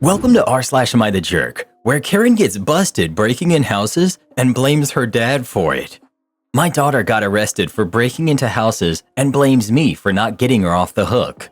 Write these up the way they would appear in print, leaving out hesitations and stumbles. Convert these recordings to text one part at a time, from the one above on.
Welcome to r/Am I the Jerk, where Karen gets busted breaking in houses and blames her dad for it. My daughter got arrested for breaking into houses and blames me for not getting her off the hook.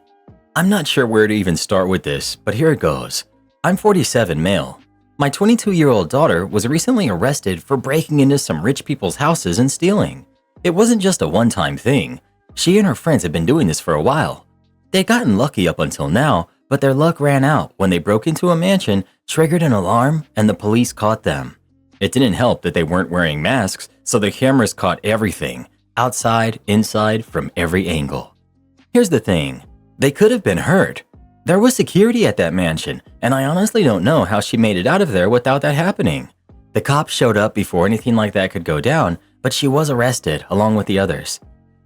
I'm not sure where to even start with this, but here it goes. I'm 47 male. My 22-year-old daughter was recently arrested for breaking into some rich people's houses and stealing. It wasn't just a one-time thing. She and her friends had been doing this for a while. They'd gotten lucky up until now, but their luck ran out when they broke into a mansion, triggered an alarm, and the police caught them. It didn't help that they weren't wearing masks, so the cameras caught everything, outside, inside, from every angle. Here's the thing, they could have been hurt. There was security at that mansion, and I honestly don't know how she made it out of there without that happening. The cops showed up before anything like that could go down, but she was arrested along with the others.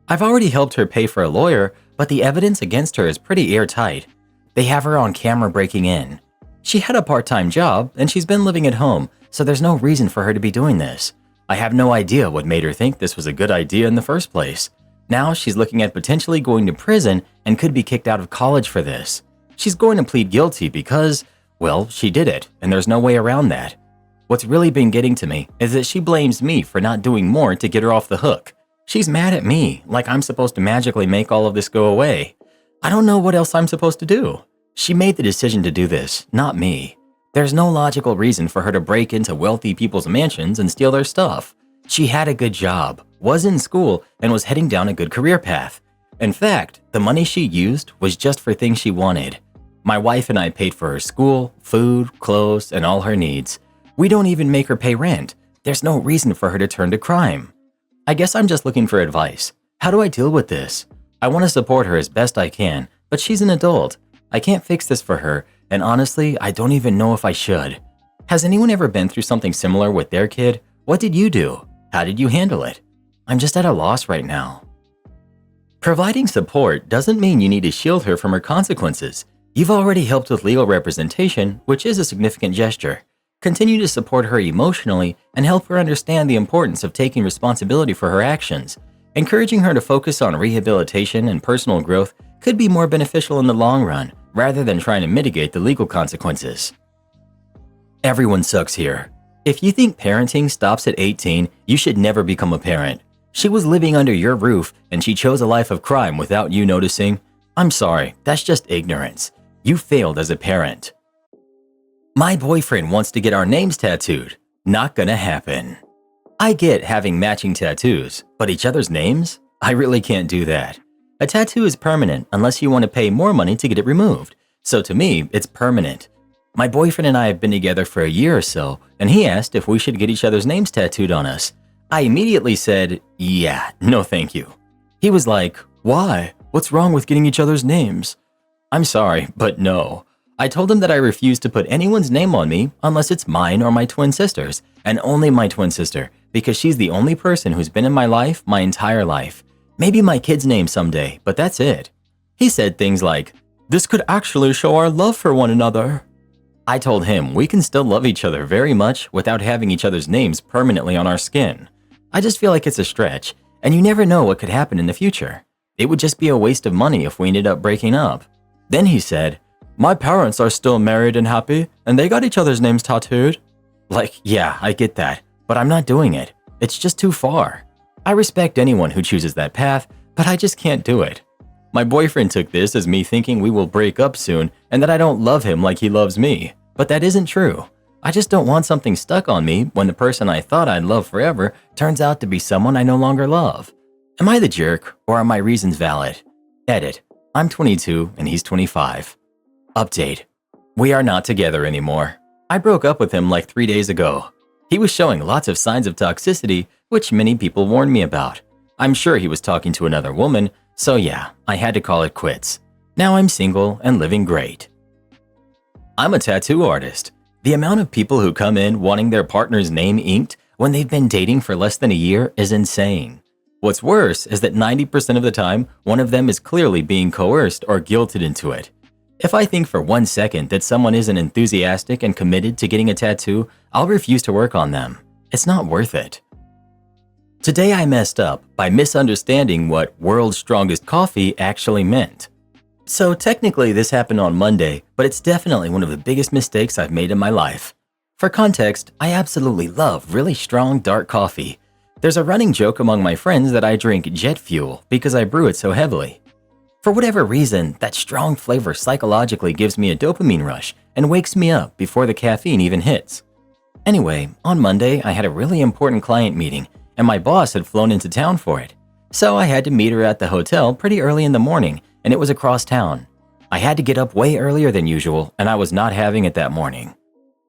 I've already helped her pay for a lawyer, but the evidence against her is pretty airtight. They have her on camera breaking in. She had a part-time job, and she's been living at home, so there's no reason for her to be doing this. I have no idea what made her think this was a good idea in the first place. Now she's looking at potentially going to prison and could be kicked out of college for this. She's going to plead guilty because, well, she did it, and there's no way around that. What's really been getting to me is that she blames me for not doing more to get her off the hook. She's mad at me, like I'm supposed to magically make all of this go away. I don't know what else I'm supposed to do. She made the decision to do this, not me. There's no logical reason for her to break into wealthy people's mansions and steal their stuff. She had a good job, was in school, and was heading down a good career path. In fact, the money she used was just for things she wanted. My wife and I paid for her school, food, clothes, and all her needs. We don't even make her pay rent. There's no reason for her to turn to crime. I guess I'm just looking for advice. How do I deal with this? I want to support her as best I can, but she's an adult. I can't fix this for her, and honestly, I don't even know if I should. Has anyone ever been through something similar with their kid? What did you do? How did you handle it? I'm just at a loss right now. Providing support doesn't mean you need to shield her from her consequences. You've already helped with legal representation, which is a significant gesture. Continue to support her emotionally and help her understand the importance of taking responsibility for her actions. Encouraging her to focus on rehabilitation and personal growth could be more beneficial in the long run, rather than trying to mitigate the legal consequences. Everyone sucks here. If you think parenting stops at 18, you should never become a parent. She was living under your roof and she chose a life of crime without you noticing. I'm sorry, that's just ignorance. You failed as a parent. My boyfriend wants to get our names tattooed. Not gonna happen. I get having matching tattoos, but each other's names? I really can't do that. A tattoo is permanent unless you want to pay more money to get it removed. So to me, it's permanent. My boyfriend and I have been together for a year or so, and he asked if we should get each other's names tattooed on us. I immediately said, yeah, no thank you. He was like, why? What's wrong with getting each other's names? I'm sorry, but no. I told him that I refuse to put anyone's name on me unless it's mine or my twin sister's, and only my twin sister, because she's the only person who's been in my life my entire life. Maybe my kid's name someday, but that's it. He said things like, this could actually show our love for one another. I told him we can still love each other very much without having each other's names permanently on our skin. I just feel like it's a stretch, and you never know what could happen in the future. It would just be a waste of money if we ended up breaking up. Then he said, my parents are still married and happy, and they got each other's names tattooed. Like, yeah, I get that, but I'm not doing it. It's just too far. I respect anyone who chooses that path, but I just can't do it. My boyfriend took this as me thinking we will break up soon and that I don't love him like he loves me, but that isn't true. I just don't want something stuck on me when the person I thought I'd love forever turns out to be someone I no longer love. Am I the jerk, or are my reasons valid? Edit. I'm 22 and he's 25. Update. We are not together anymore. I broke up with him like 3 days ago. He was showing lots of signs of toxicity, which many people warned me about. I'm sure he was talking to another woman, so yeah, I had to call it quits. Now I'm single and living great. I'm a tattoo artist. The amount of people who come in wanting their partner's name inked when they've been dating for less than a year is insane. What's worse is that 90% of the time, one of them is clearly being coerced or guilted into it. If I think for 1 second that someone isn't enthusiastic and committed to getting a tattoo, I'll refuse to work on them. It's not worth it. Today I messed up by misunderstanding what World's Strongest Coffee actually meant. So technically this happened on Monday, but it's definitely one of the biggest mistakes I've made in my life. For context, I absolutely love really strong dark coffee. There's a running joke among my friends that I drink jet fuel because I brew it so heavily. For whatever reason, that strong flavor psychologically gives me a dopamine rush and wakes me up before the caffeine even hits. Anyway, on Monday I had a really important client meeting and my boss had flown into town for it. So I had to meet her at the hotel pretty early in the morning and it was across town. I had to get up way earlier than usual and I was not having it that morning.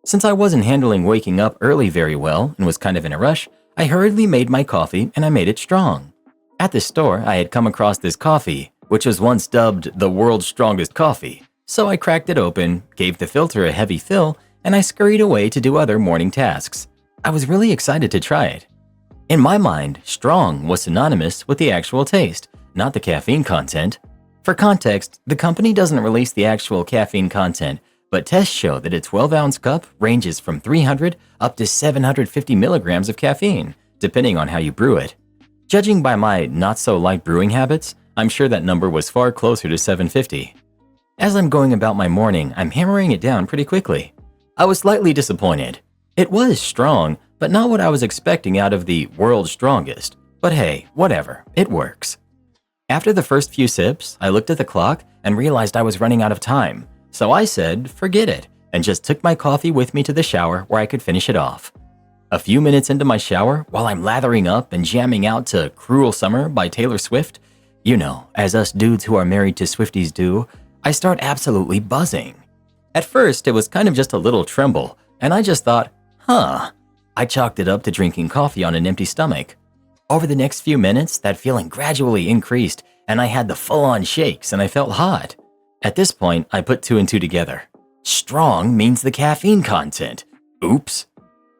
Since I wasn't handling waking up early very well and was kind of in a rush, I hurriedly made my coffee and I made it strong. At the store, I had come across this coffee, which was once dubbed the world's strongest coffee. So I cracked it open, gave the filter a heavy fill, and I scurried away to do other morning tasks. I was really excited to try it. In my mind, strong was synonymous with the actual taste, not the caffeine content. For context, the company doesn't release the actual caffeine content, but tests show that a 12-ounce cup ranges from 300 up to 750 milligrams of caffeine, depending on how you brew it. Judging by my not-so-light brewing habits, I'm sure that number was far closer to 750. As I'm going about my morning, I'm hammering it down pretty quickly. I was slightly disappointed. It was strong, but not what I was expecting out of the world's strongest. But hey, whatever, it works. After the first few sips, I looked at the clock and realized I was running out of time. So I said, forget it, and just took my coffee with me to the shower where I could finish it off. A few minutes into my shower, while I'm lathering up and jamming out to Cruel Summer by Taylor Swift, you know, as us dudes who are married to Swifties do, I start absolutely buzzing. At first, it was kind of just a little tremble, and I just thought, I chalked it up to drinking coffee on an empty stomach. Over the next few minutes, that feeling gradually increased, and I had the full-on shakes and I felt hot. At this point, I put two and two together. Strong means the caffeine content. Oops.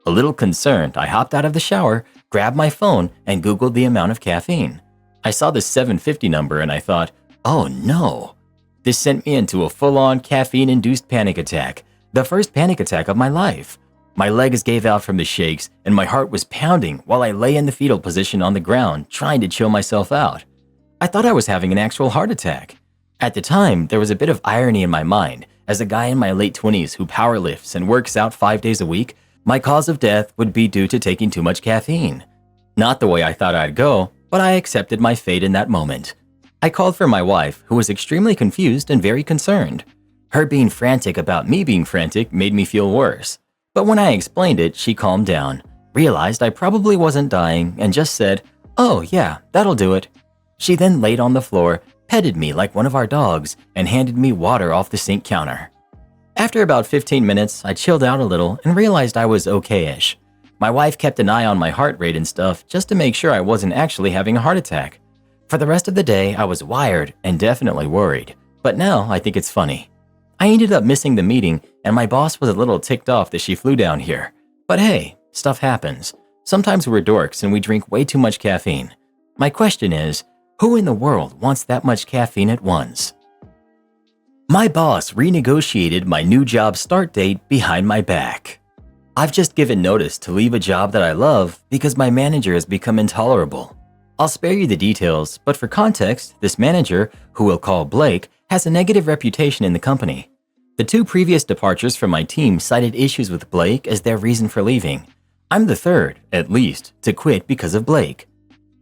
A little concerned, I hopped out of the shower, grabbed my phone, and Googled the amount of caffeine. I saw the 750 number and I thought, oh no. This sent me into a full-on caffeine-induced panic attack, the first panic attack of my life. My legs gave out from the shakes and my heart was pounding while I lay in the fetal position on the ground trying to chill myself out. I thought I was having an actual heart attack. At the time, there was a bit of irony in my mind. As a guy in my late 20s who powerlifts and works out 5 days a week, my cause of death would be due to taking too much caffeine. Not the way I thought I'd go, but I accepted my fate in that moment. I called for my wife, who was extremely confused and very concerned. Her being frantic about me being frantic made me feel worse. But when I explained it, she calmed down, realized I probably wasn't dying, and just said, oh yeah, that'll do it. She then laid on the floor, petted me like one of our dogs, and handed me water off the sink counter. After about 15 minutes, I chilled out a little and realized I was okay-ish. My wife kept an eye on my heart rate and stuff just to make sure I wasn't actually having a heart attack. For the rest of the day, I was wired and definitely worried, but now I think it's funny. I ended up missing the meeting and my boss was a little ticked off that she flew down here. But hey, stuff happens. Sometimes we're dorks and we drink way too much caffeine. My question is, who in the world wants that much caffeine at once? My boss renegotiated my new job start date behind my back. I've just given notice to leave a job that I love because my manager has become intolerable. I'll spare you the details, but for context, this manager, who we'll call Blake, has a negative reputation in the company. The 2 previous departures from my team cited issues with Blake as their reason for leaving. I'm the third, at least, to quit because of Blake.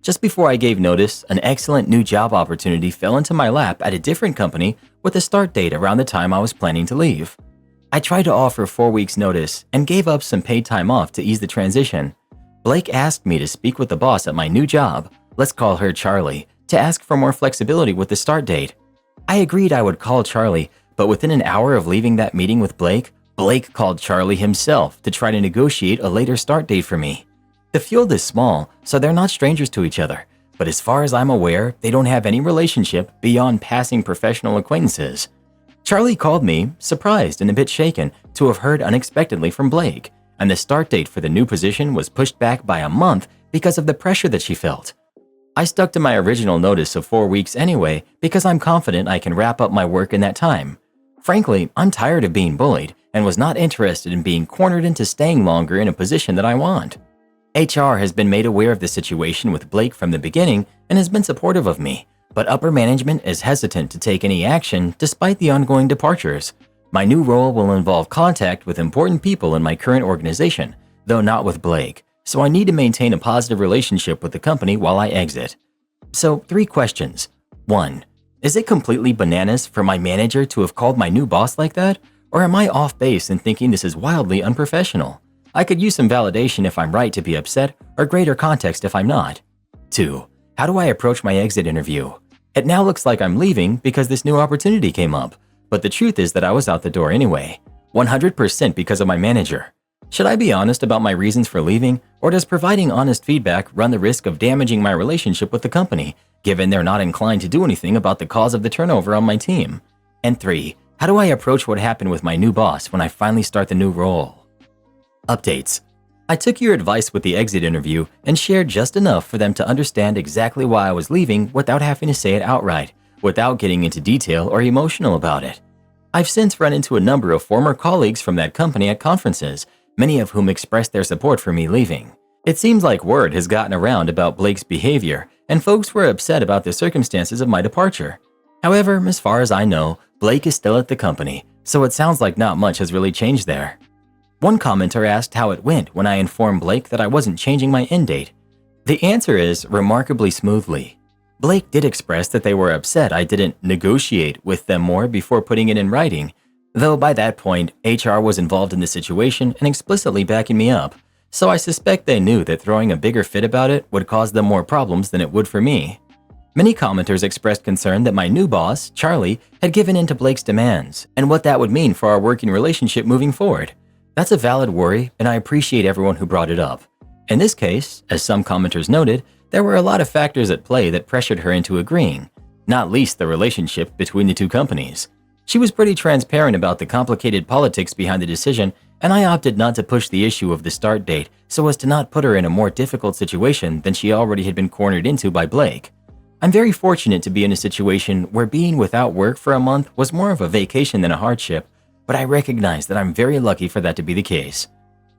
Just before I gave notice, an excellent new job opportunity fell into my lap at a different company with a start date around the time I was planning to leave. I tried to offer 4 weeks notice and gave up some paid time off to ease the transition. Blake asked me to speak with the boss at my new job, let's call her Charlie, to ask for more flexibility with the start date. I agreed I would call Charlie, but within an hour of leaving that meeting with Blake, Blake called Charlie himself to try to negotiate a later start date for me. The field is small, so they're not strangers to each other, but as far as I'm aware, they don't have any relationship beyond passing professional acquaintances. Charlie called me, surprised and a bit shaken, to have heard unexpectedly from Blake, and the start date for the new position was pushed back by a month because of the pressure that she felt. I stuck to my original notice of 4 weeks anyway because I'm confident I can wrap up my work in that time. Frankly, I'm tired of being bullied and was not interested in being cornered into staying longer in a position that I want. HR has been made aware of the situation with Blake from the beginning and has been supportive of me, but upper management is hesitant to take any action despite the ongoing departures. My new role will involve contact with important people in my current organization, though not with Blake, so I need to maintain a positive relationship with the company while I exit. So, 3 questions. 1. Is it completely bananas for my manager to have called my new boss like that? Or am I off base in thinking this is wildly unprofessional? I could use some validation if I'm right to be upset, or greater context if I'm not. 2. How do I approach my exit interview? It now looks like I'm leaving because this new opportunity came up, but the truth is that I was out the door anyway, 100% because of my manager. Should I be honest about my reasons for leaving, or does providing honest feedback run the risk of damaging my relationship with the company, given they're not inclined to do anything about the cause of the turnover on my team? And 3. How do I approach what happened with my new boss when I finally start the new role? Updates. I took your advice with the exit interview and shared just enough for them to understand exactly why I was leaving without having to say it outright, without getting into detail or emotional about it. I've since run into a number of former colleagues from that company at conferences, many of whom expressed their support for me leaving. It seems like word has gotten around about Blake's behavior, and folks were upset about the circumstances of my departure. However, as far as I know, Blake is still at the company, so it sounds like not much has really changed there. One commenter asked how it went when I informed Blake that I wasn't changing my end date. The answer is remarkably smoothly. Blake did express that they were upset I didn't negotiate with them more before putting it in writing, though by that point, HR was involved in the situation and explicitly backing me up, so I suspect they knew that throwing a bigger fit about it would cause them more problems than it would for me. Many commenters expressed concern that my new boss, Charlie, had given in to Blake's demands and what that would mean for our working relationship moving forward. That's a valid worry, and I appreciate everyone who brought it up. In this case, as some commenters noted, there were a lot of factors at play that pressured her into agreeing, not least the relationship between the two companies. She was pretty transparent about the complicated politics behind the decision, and I opted not to push the issue of the start date so as to not put her in a more difficult situation than she already had been cornered into by Blake. I'm very fortunate to be in a situation where being without work for a month was more of a vacation than a hardship, but I recognize that I'm very lucky for that to be the case.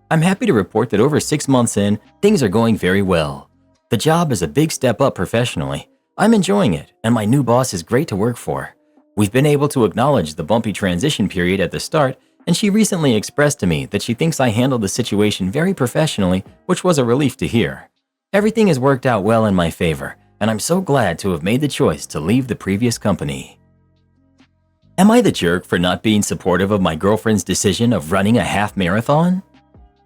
I'm happy to report that over 6 months in, things are going very well. The job is a big step up professionally. I'm enjoying it, and my new boss is great to work for. We've been able to acknowledge the bumpy transition period at the start, and she recently expressed to me that she thinks I handled the situation very professionally, which was a relief to hear. Everything has worked out well in my favor, and I'm so glad to have made the choice to leave the previous company. Am I the jerk for not being supportive of my girlfriend's decision of running a half marathon?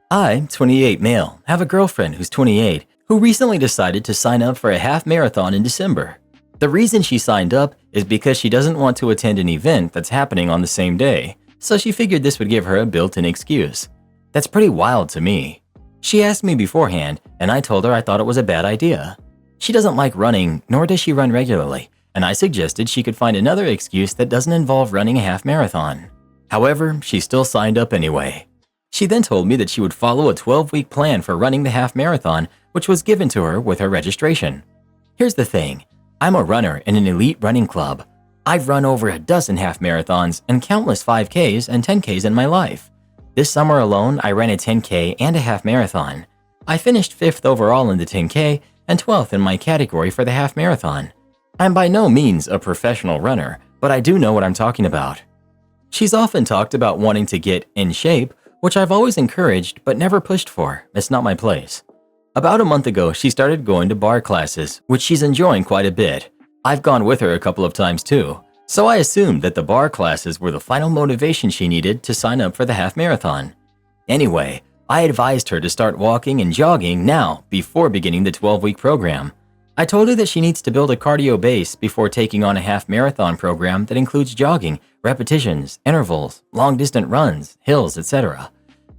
I, 28 male, have a girlfriend who's 28 who recently decided to sign up for a half marathon in December. The reason she signed up is because she doesn't want to attend an event that's happening on the same day, so she figured this would give her a built-in excuse. That's pretty wild to me. She asked me beforehand, and I told her I thought it was a bad idea. She doesn't like running, nor does she run regularly, and I suggested she could find another excuse that doesn't involve running a half marathon. However, she still signed up anyway. She then told me that she would follow a 12-week plan for running the half marathon, which was given to her with her registration. Here's the thing. I'm a runner in an elite running club. I've run over a dozen half marathons and countless 5Ks and 10Ks in my life. This summer alone, I ran a 10K and a half marathon. I finished 5th overall in the 10K and 12th in my category for the half marathon. I'm by no means a professional runner, but I do know what I'm talking about. She's often talked about wanting to get in shape, which I've always encouraged but never pushed for. It's not my place. About a month ago, she started going to bar classes, which she's enjoying quite a bit. I've gone with her a couple of times too, so I assumed that the bar classes were the final motivation she needed to sign up for the half marathon. Anyway, I advised her to start walking and jogging now before beginning the 12-week program. I told her that she needs to build a cardio base before taking on a half marathon program that includes jogging, repetitions, intervals, long-distance runs, hills, etc.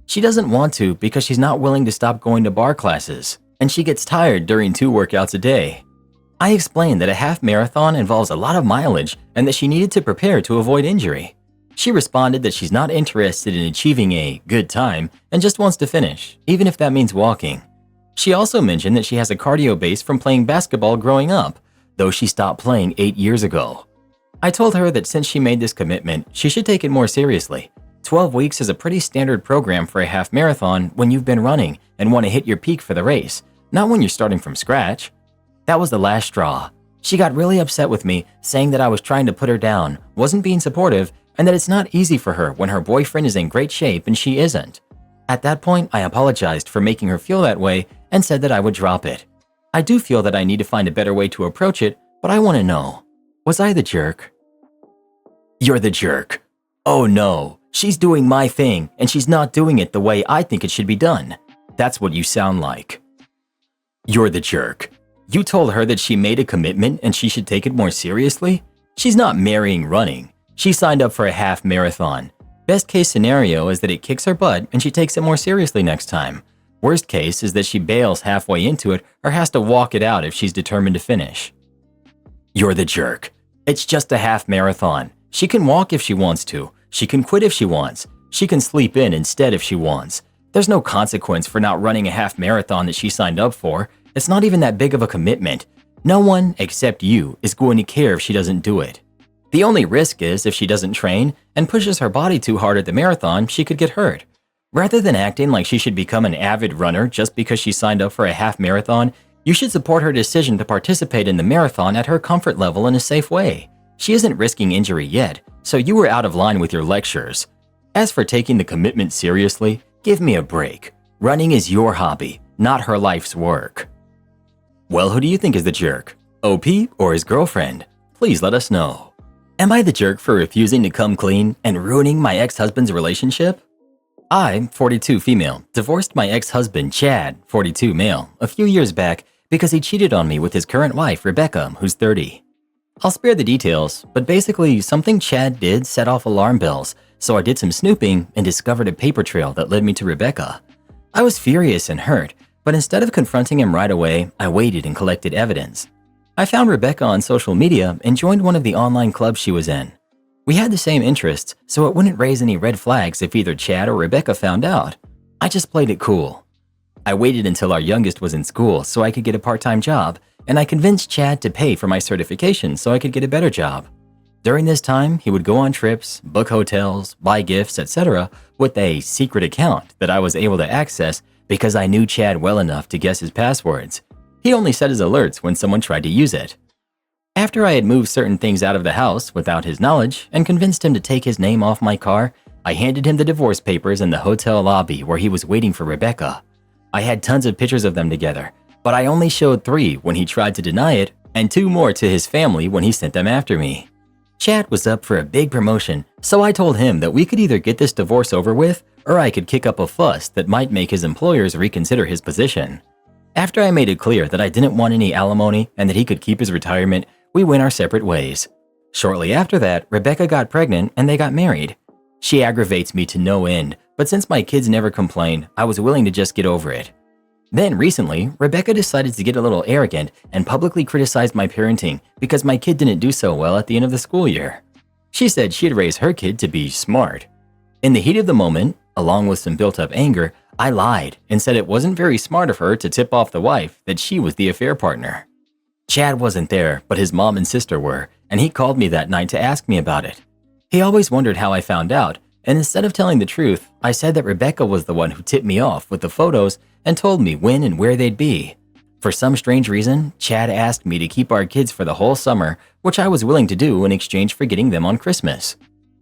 She doesn't want to because she's not willing to stop going to bar classes, and she gets tired during 2 workouts a day. I explained that a half marathon involves a lot of mileage and that she needed to prepare to avoid injury. She responded that she's not interested in achieving a good time and just wants to finish, even if that means walking. She also mentioned that she has a cardio base from playing basketball growing up, though she stopped playing 8 years ago. I told her that since she made this commitment, she should take it more seriously. 12 weeks is a pretty standard program for a half marathon when you've been running and want to hit your peak for the race, not when you're starting from scratch. That was the last straw. She got really upset with me, saying that I was trying to put her down, wasn't being supportive, and that it's not easy for her when her boyfriend is in great shape and she isn't. At that point, I apologized for making her feel that way and said that I would drop it. I do feel that I need to find a better way to approach it, but I want to know, was I the jerk? You're the jerk. Oh no, she's doing my thing and she's not doing it the way I think it should be done. That's what you sound like. You're the jerk. You told her that she made a commitment and she should take it more seriously? She's not marrying running. She signed up for a half marathon. Best case scenario is that it kicks her butt and she takes it more seriously next time. Worst case is that she bails halfway into it or has to walk it out if she's determined to finish. You're the jerk. It's just a half marathon. She can walk if she wants to. She can quit if she wants. She can sleep in instead if she wants. There's no consequence for not running a half marathon that she signed up for. It's not even that big of a commitment. No one, except you, is going to care if she doesn't do it. The only risk is if she doesn't train and pushes her body too hard at the marathon, she could get hurt. Rather than acting like she should become an avid runner just because she signed up for a half marathon, you should support her decision to participate in the marathon at her comfort level in a safe way. She isn't risking injury yet, so you were out of line with your lectures. As for taking the commitment seriously, give me a break. Running is your hobby, not her life's work. Well, who do you think is the jerk? OP or his girlfriend? Please let us know. Am I the jerk for refusing to come clean and ruining my ex-husband's relationship? I, 42 female, divorced my ex-husband Chad, 42 male, a few years back because he cheated on me with his current wife Rebecca, who's 30. I'll spare the details, but basically something Chad did set off alarm bells, so I did some snooping and discovered a paper trail that led me to Rebecca. I was furious and hurt, but instead of confronting him right away, I waited and collected evidence. I found Rebecca on social media and joined one of the online clubs she was in. We had the same interests, so it wouldn't raise any red flags if either Chad or Rebecca found out. I just played it cool. I waited until our youngest was in school so I could get a part-time job, and I convinced Chad to pay for my certification so I could get a better job. During this time, he would go on trips, book hotels, buy gifts, etc. with a secret account that I was able to access because I knew Chad well enough to guess his passwords. He only set his alerts when someone tried to use it. After I had moved certain things out of the house without his knowledge and convinced him to take his name off my car, I handed him the divorce papers in the hotel lobby where he was waiting for Rebecca. I had tons of pictures of them together, but I only showed 3 when he tried to deny it and 2 more to his family when he sent them after me. Chad was up for a big promotion, so I told him that we could either get this divorce over with or I could kick up a fuss that might make his employers reconsider his position. After I made it clear that I didn't want any alimony and that he could keep his retirement, we went our separate ways. Shortly after that, Rebecca got pregnant and they got married. She aggravates me to no end, but since my kids never complained, I was willing to just get over it. Then recently, Rebecca decided to get a little arrogant and publicly criticized my parenting because my kid didn't do so well at the end of the school year. She said she'd raise her kid to be smart. In the heat of the moment, along with some built-up anger, I lied and said it wasn't very smart of her to tip off the wife that she was the affair partner. Chad wasn't there, but his mom and sister were, and he called me that night to ask me about it. He always wondered how I found out, and instead of telling the truth, I said that Rebecca was the one who tipped me off with the photos and told me when and where they'd be. For some strange reason, Chad asked me to keep our kids for the whole summer, which I was willing to do in exchange for getting them on Christmas.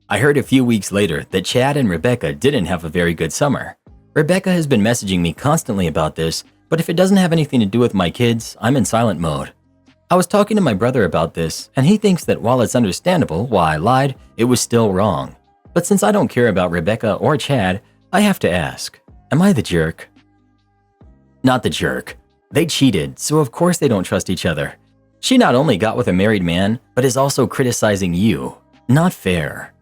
I heard a few weeks later that Chad and Rebecca didn't have a very good summer. Rebecca has been messaging me constantly about this, but if it doesn't have anything to do with my kids, I'm in silent mode. I was talking to my brother about this, and he thinks that while it's understandable why I lied, it was still wrong. But since I don't care about Rebecca or Chad, I have to ask, am I the jerk? Not the jerk. They cheated, so of course they don't trust each other. She not only got with a married man, but is also criticizing you. Not fair.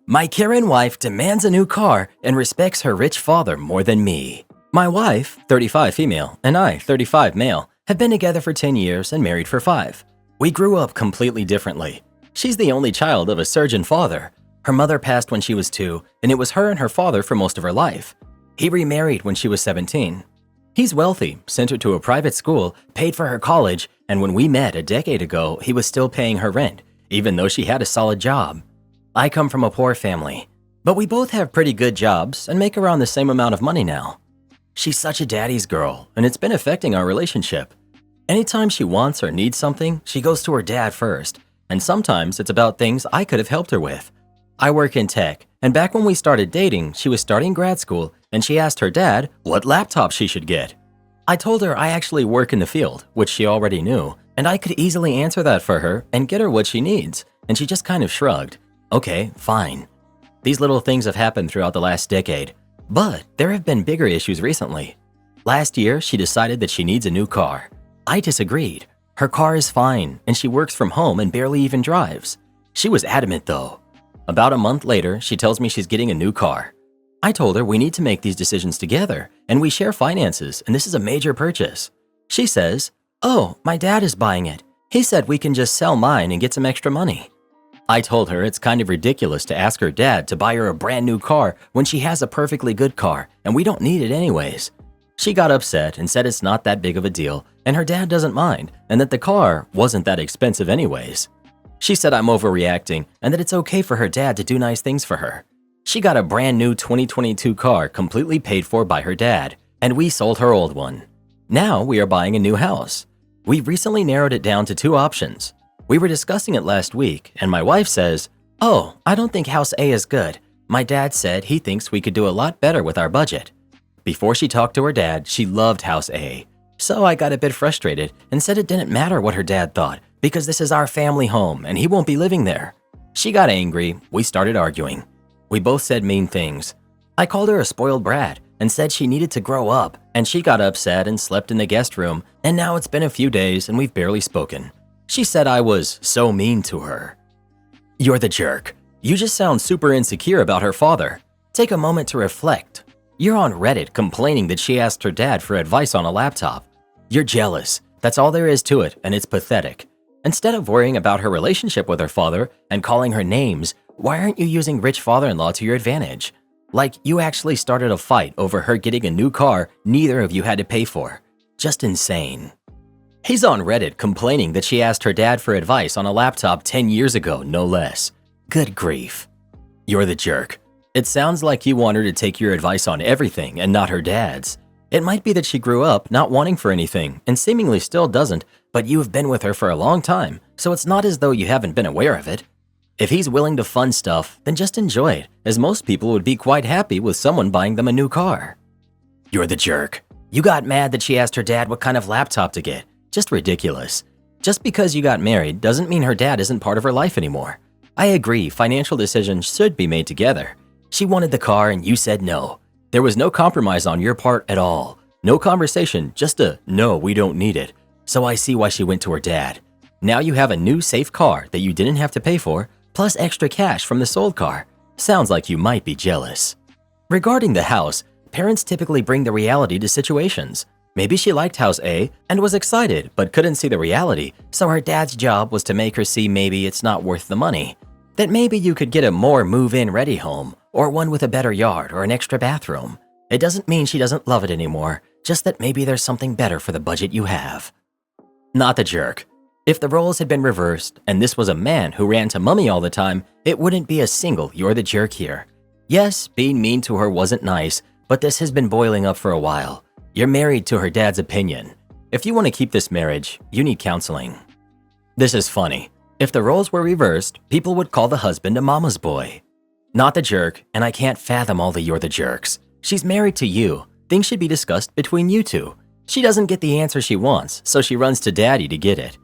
My Karen wife demands a new car and respects her rich father more than me. My wife, 35 female, and I, 35 male, have been together for 10 years and married for 5. We grew up completely differently. She's the only child of a surgeon father. Her mother passed when she was 2, and it was her and her father for most of her life. He remarried when she was 17. He's wealthy, sent her to a private school, paid for her college, and when we met a decade ago, he was still paying her rent, even though she had a solid job. I come from a poor family, but we both have pretty good jobs and make around the same amount of money now. She's such a daddy's girl, and it's been affecting our relationship. Anytime she wants or needs something, she goes to her dad first, and sometimes it's about things I could have helped her with. I work in tech, and back when we started dating, she was starting grad school, and she asked her dad what laptop she should get. I told her I actually work in the field, which she already knew, and I could easily answer that for her and get her what she needs, and she just kind of shrugged. Okay, fine. These little things have happened throughout the last decade, but there have been bigger issues recently. Last year, she decided that she needs a new car. I disagreed. Her car is fine, and she works from home and barely even drives. She was adamant though. About a month later, she tells me she's getting a new car. I told her we need to make these decisions together, and we share finances, and this is a major purchase. She says, "Oh, my dad is buying it. He said we can just sell mine and get some extra money." I told her it's kind of ridiculous to ask her dad to buy her a brand new car when she has a perfectly good car, and we don't need it anyways. She got upset and said it's not that big of a deal, and her dad doesn't mind, and that the car wasn't that expensive anyways. She said I'm overreacting and that it's okay for her dad to do nice things for her. She got a brand new 2022 car completely paid for by her dad, and we sold her old one. Now we are buying a new house. We recently narrowed it down to 2 options. We were discussing it last week, and my wife says, "Oh, I don't think House A is good. My dad said he thinks we could do a lot better with our budget." Before she talked to her dad, she loved House A. So I got a bit frustrated and said it didn't matter what her dad thought because this is our family home and he won't be living there. She got angry. We started arguing. We both said mean things. I called her a spoiled brat and said she needed to grow up, and she got upset and slept in the guest room, and now it's been a few days and we've barely spoken. She said I was so mean to her. You're the jerk. You just sound super insecure about her father. Take a moment to reflect. You're on Reddit complaining that she asked her dad for advice on a laptop. You're jealous. That's all there is to it, and it's pathetic. Instead of worrying about her relationship with her father and calling her names, why aren't you using rich father-in-law to your advantage? Like you actually started a fight over her getting a new car neither of you had to pay for. Just insane. He's on Reddit complaining that she asked her dad for advice on a laptop 10 years ago, no less. Good grief. You're the jerk. It sounds like you want her to take your advice on everything and not her dad's. It might be that she grew up not wanting for anything and seemingly still doesn't, but you have been with her for a long time, so it's not as though you haven't been aware of it. If he's willing to fund stuff, then just enjoy it, as most people would be quite happy with someone buying them a new car. You're the jerk. You got mad that she asked her dad what kind of laptop to get. Just ridiculous. Just because you got married doesn't mean her dad isn't part of her life anymore. I agree, financial decisions should be made together. She wanted the car and you said no. There was no compromise on your part at all. No conversation, just a no, we don't need it. So I see why she went to her dad. Now you have a new safe car that you didn't have to pay for, plus extra cash from the sold car. Sounds like you might be jealous. Regarding the house, parents typically bring the reality to situations. Maybe she liked House A and was excited but couldn't see the reality, so her dad's job was to make her see maybe it's not worth the money. That maybe you could get a more move-in ready home, or one with a better yard or an extra bathroom. It doesn't mean she doesn't love it anymore, just that maybe there's something better for the budget you have. Not the jerk. If the roles had been reversed and this was a man who ran to mommy all the time, it wouldn't be a single "you're the jerk" here. Yes, being mean to her wasn't nice, but this has been boiling up for a while. You're married to her dad's opinion. If you want to keep this marriage, you need counseling. This is funny. If the roles were reversed, people would call the husband a mama's boy. Not the jerk, and I can't fathom all the "you're the jerks." She's married to you. Things should be discussed between you two. She doesn't get the answer she wants, so she runs to daddy to get it.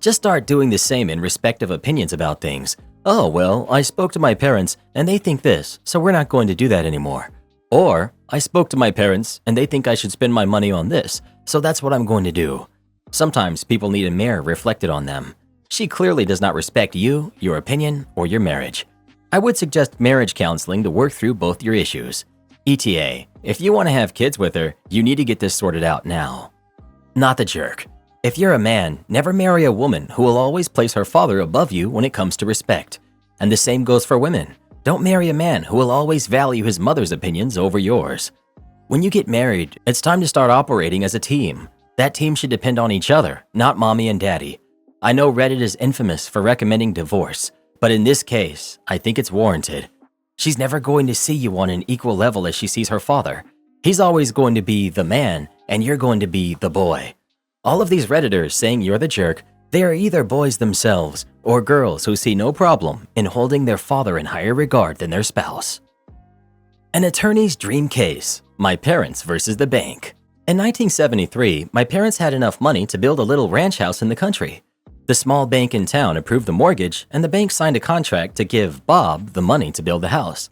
Just start doing the same in respective opinions about things. Oh, well, I spoke to my parents and they think this, so we're not going to do that anymore. Or, I spoke to my parents and they think I should spend my money on this, so that's what I'm going to do. Sometimes people need a mirror reflected on them. She clearly does not respect you, your opinion, or your marriage. I would suggest marriage counseling to work through both your issues. ETA, if you want to have kids with her, you need to get this sorted out now. Not the jerk. If you're a man, never marry a woman who will always place her father above you when it comes to respect. And the same goes for women. Don't marry a man who will always value his mother's opinions over yours. When you get married, it's time to start operating as a team. That team should depend on each other, not mommy and daddy. I know Reddit is infamous for recommending divorce, but in this case, I think it's warranted. She's never going to see you on an equal level as she sees her father. He's always going to be the man, and you're going to be the boy. All of these Redditors saying you're the jerk, they are either boys themselves or girls who see no problem in holding their father in higher regard than their spouse. An attorney's dream case, my parents versus the bank. In 1973, my parents had enough money to build a little ranch house in the country. The small bank in town approved the mortgage, and the bank signed a contract to give Bob the money to build the house.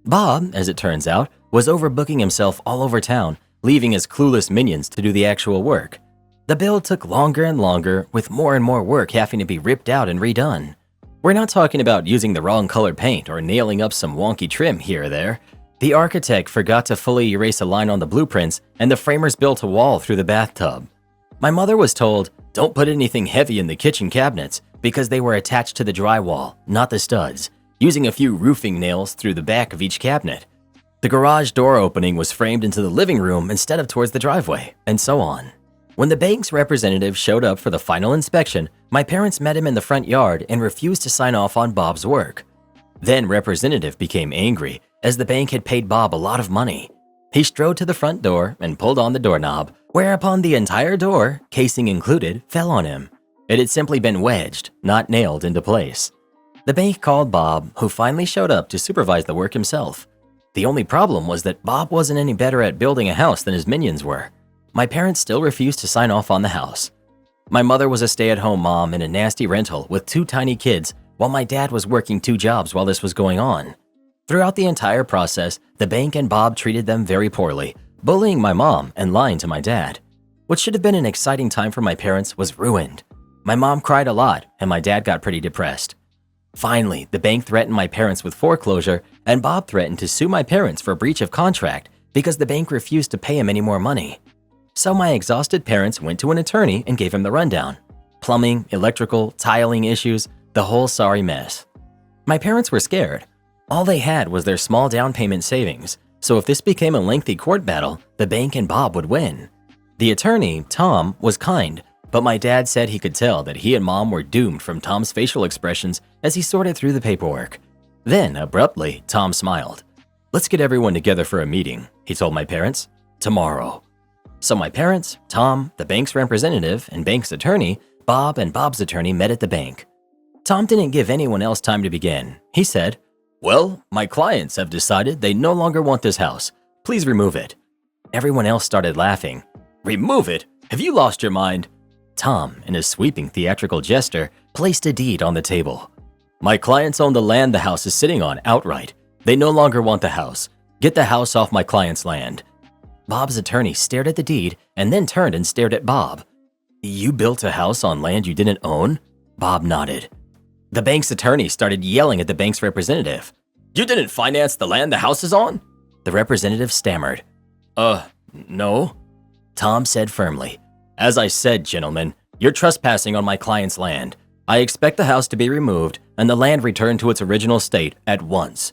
Bob, as it turns out, was overbooking himself all over town, leaving his clueless minions to do the actual work. The build took longer and longer, with more and more work having to be ripped out and redone. We're not talking about using the wrong color paint or nailing up some wonky trim here or there. The architect forgot to fully erase a line on the blueprints, and the framers built a wall through the bathtub. My mother was told, don't put anything heavy in the kitchen cabinets because they were attached to the drywall, not the studs, using a few roofing nails through the back of each cabinet. The garage door opening was framed into the living room instead of towards the driveway, and so on. When the bank's representative showed up for the final inspection, my parents met him in the front yard and refused to sign off on Bob's work. Then representative became angry as the bank had paid Bob a lot of money. He strode to the front door and pulled on the doorknob, whereupon the entire door, casing included, fell on him. It had simply been wedged, not nailed into place. The bank called Bob, who finally showed up to supervise the work himself. The only problem was that Bob wasn't any better at building a house than his minions were. My parents still refused to sign off on the house. My mother was a stay-at-home mom in a nasty rental with 2 tiny kids, while my dad was working 2 jobs while this was going on. Throughout the entire process, the bank and Bob treated them very poorly, bullying my mom and lying to my dad. What should have been an exciting time for my parents was ruined. My mom cried a lot, and my dad got pretty depressed. Finally, the bank threatened my parents with foreclosure, and Bob threatened to sue my parents for breach of contract because the bank refused to pay him any more money. So my exhausted parents went to an attorney and gave him the rundown. Plumbing, electrical, tiling issues, the whole sorry mess. My parents were scared. All they had was their small down payment savings, so if this became a lengthy court battle, the bank and Bob would win. The attorney, Tom, was kind, but my dad said he could tell that he and Mom were doomed from Tom's facial expressions as he sorted through the paperwork. Then, abruptly, Tom smiled. "Let's get everyone together for a meeting," he told my parents. "Tomorrow." So my parents, Tom, the bank's representative, and bank's attorney, Bob and Bob's attorney met at the bank. Tom didn't give anyone else time to begin. He said, "Well, my clients have decided they no longer want this house. Please remove it." Everyone else started laughing. "Remove it? Have you lost your mind?" Tom, in a sweeping theatrical gesture, placed a deed on the table. "My clients own the land the house is sitting on outright. They no longer want the house. Get the house off my client's land." Bob's attorney stared at the deed and then turned and stared at Bob. "You built a house on land you didn't own?" Bob nodded. The bank's attorney started yelling at the bank's representative. "You didn't finance the land the house is on?" The representative stammered. No," Tom said firmly. "As I said, gentlemen, you're trespassing on my client's land. I expect the house to be removed and the land returned to its original state at once."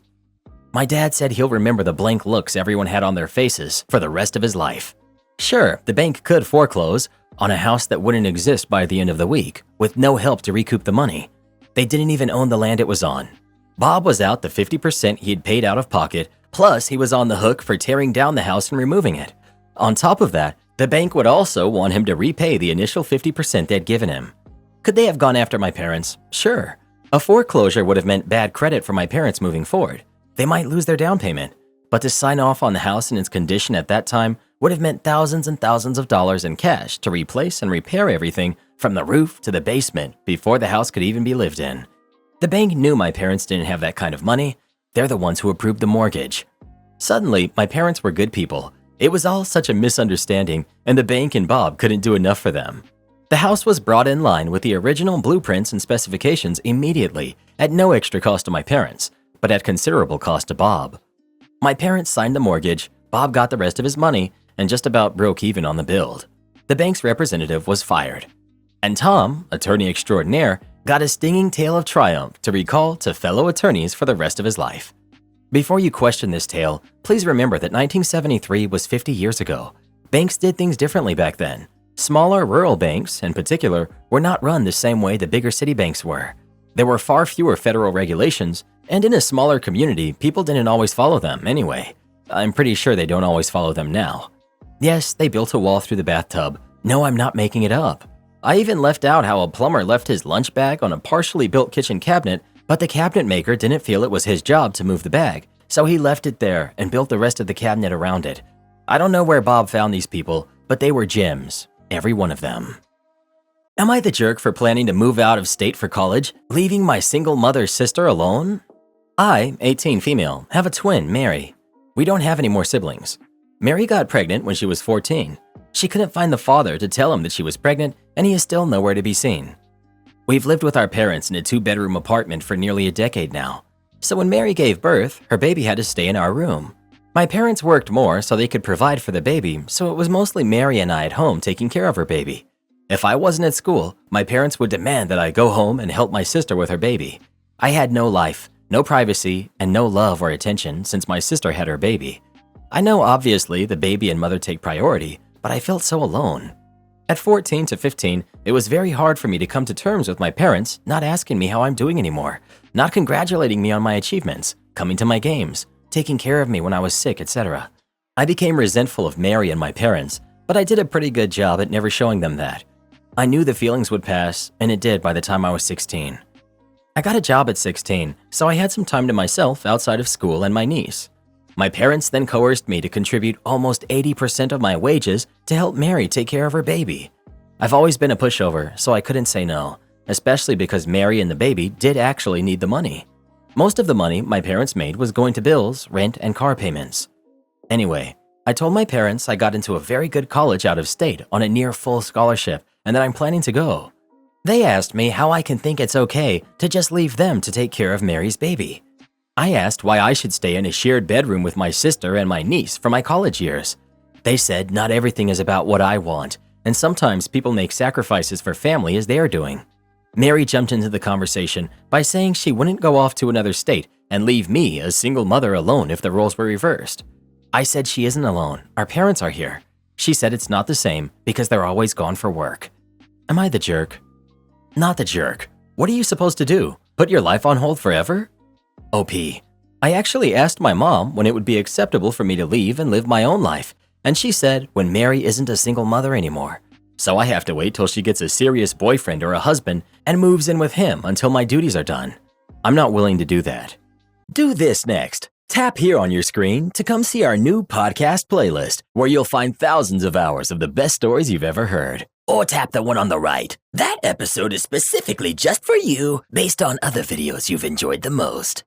My dad said he'll remember the blank looks everyone had on their faces for the rest of his life. Sure, the bank could foreclose on a house that wouldn't exist by the end of the week, with no help to recoup the money. They didn't even own the land it was on. Bob was out the 50% he had paid out of pocket, plus he was on the hook for tearing down the house and removing it. On top of that, the bank would also want him to repay the initial 50% they'd given him. Could they have gone after my parents? Sure. A foreclosure would have meant bad credit for my parents moving forward. They might lose their down payment, but to sign off on the house in its condition at that time would have meant thousands and thousands of dollars in cash to replace and repair everything from the roof to the basement before the house could even be lived in. The bank knew my parents didn't have that kind of money. They're the ones who approved the mortgage. Suddenly, my parents were good people. It was all such a misunderstanding, and the bank and Bob couldn't do enough for them. The house was brought in line with the original blueprints and specifications immediately, at no extra cost to my parents, but at considerable cost to Bob. My parents signed the mortgage, Bob got the rest of his money, and just about broke even on the build. The bank's representative was fired. And Tom, attorney extraordinaire, got a stinging tale of triumph to recall to fellow attorneys for the rest of his life. Before you question this tale, please remember that 1973 was 50 years ago. Banks did things differently back then. Smaller rural banks, in particular, were not run the same way the bigger city banks were. There were far fewer federal regulations, and in a smaller community, people didn't always follow them anyway. I'm pretty sure they don't always follow them now. Yes, they built a wall through the bathtub, No, I'm not making it up. I even left out how a plumber left his lunch bag on a partially built kitchen cabinet, but the cabinet maker didn't feel it was his job to move the bag, so he left it there and built the rest of the cabinet around it. I don't know where Bob found these people, but they were gems, every one of them. Am I the jerk for planning to move out of state for college, leaving my single mother sister alone? I, 18 female, have a twin, Mary. We don't have any more siblings. Mary got pregnant when she was 14. She couldn't find the father to tell him that she was pregnant, and he is still nowhere to be seen. We've lived with our parents in a 2-bedroom apartment for nearly a decade now. So when Mary gave birth, her baby had to stay in our room. My parents worked more so they could provide for the baby, so it was mostly Mary and I at home taking care of her baby. If I wasn't at school, my parents would demand that I go home and help my sister with her baby. I had no life, no privacy, and no love or attention since my sister had her baby. I know obviously the baby and mother take priority, but I felt so alone. At 14 to 15, it was very hard for me to come to terms with my parents not asking me how I'm doing anymore, not congratulating me on my achievements, coming to my games, taking care of me when I was sick, etc. I became resentful of Mary and my parents, but I did a pretty good job at never showing them that. I knew the feelings would pass, and it did by the time I was 16. I got a job at 16, so I had some time to myself outside of school and my niece. My parents then coerced me to contribute almost 80% of my wages to help Mary take care of her baby. I've always been a pushover, so I couldn't say no, especially because Mary and the baby did actually need the money. Most of the money my parents made was going to bills, rent, and car payments. Anyway, I told my parents I got into a very good college out of state on a near full scholarship and that I'm planning to go. They asked me how I can think it's okay to just leave them to take care of Mary's baby. I asked why I should stay in a shared bedroom with my sister and my niece for my college years. They said not everything is about what I want, and sometimes people make sacrifices for family as they are doing. Mary jumped into the conversation by saying she wouldn't go off to another state and leave me, a single mother, alone if the roles were reversed. I said she isn't alone, our parents are here. She said it's not the same because they're always gone for work. Am I the jerk? Not the jerk. What are you supposed to do? Put your life on hold forever? OP. I actually asked my mom when it would be acceptable for me to leave and live my own life, and she said when Mary isn't a single mother anymore. So I have to wait till she gets a serious boyfriend or a husband and moves in with him until my duties are done. I'm not willing to do that. Do this next. Tap here on your screen to come see our new podcast playlist, where you'll find thousands of hours of the best stories you've ever heard. Or tap the one on the right. That episode is specifically just for you, based on other videos you've enjoyed the most.